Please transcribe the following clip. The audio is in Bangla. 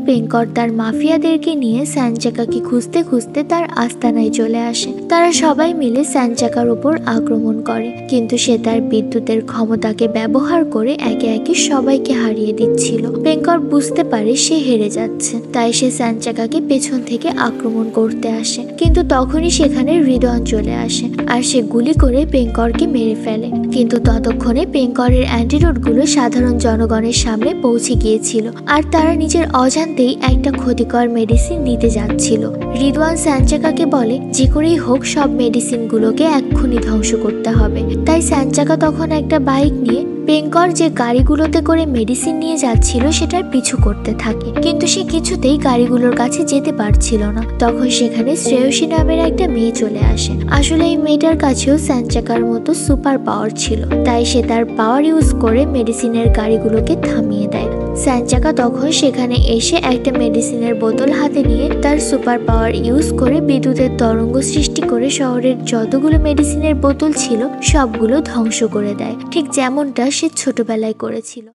পেঙ্কর তার মাফিয়াদেরকে নিয়ে স্যানচাকাকে খুঁজতে খুঁজতে তার আস্তানায় চলে আসে। তারা সবাই মিলে স্যানচাকার উপর আক্রমণ করে, কিন্তু সে তার বিদ্যুতের ক্ষমতাকে ব্যবহার করে একে একে সবাইকে হারিয়ে দিচ্ছিল। পেঙ্কর বুঝতে পারে সে হেরে যাচ্ছে, তাই সে স্যানচাকাকে পেছন থেকে আক্রমণ করতে আসে, কিন্তু তখনই সেখানে রিদওয়ান চলে আসে আর সে গুলি করে পেঙ্করকে মেরে ফেলে। কিন্তু ততক্ষণে পেঙ্করের অ্যান্টিডোটগুলো সাধারণ জনগণের সামনে পৌঁছে গিয়েছিল আর তারা নিজের অজান্তেই একটা ক্ষতিকর মেডিসিন নিতে যাচ্ছিল। রিদওয়ান স্যানচাকাকে বলে যে করেই হোক সব মেডিসিনগুলোকে এক্ষুনি ধ্বংস করতে হবে। তাই স্যানচাকা তখন একটা বাইক নিয়ে পেঙ্কর যে গাড়িগুলোতে করে মেডিসিন নিয়ে যাচ্ছিল সেটার পিছু করতে থাকে, কিন্তু সে কিছুতেই গাড়িগুলোর কাছে যেতে পারছিল না। তখন সেখানে শ্রেয়সী নামের একটা মেয়ে চলে আসে। আসলে এই মেয়েটার কাছেও স্যানচাকার মতো সুপার পাওয়ার ছিল, তাই সে তার পাওয়ার ইউজ করে মেডিসিনের গাড়িগুলোকে থামিয়ে দেয়। স্যানচাকা তখন সেখানে এসে একটা মেডিসিনের বোতল হাতে নিয়ে তার সুপার পাওয়ার ইউজ করে বিদ্যুতের তরঙ্গ সৃষ্টি করে শহরের যতগুলো মেডিসিনের বোতল ছিল সবগুলো ধ্বংস করে দেয়, ঠিক যেমনটা সে ছোটবেলায় করেছিল।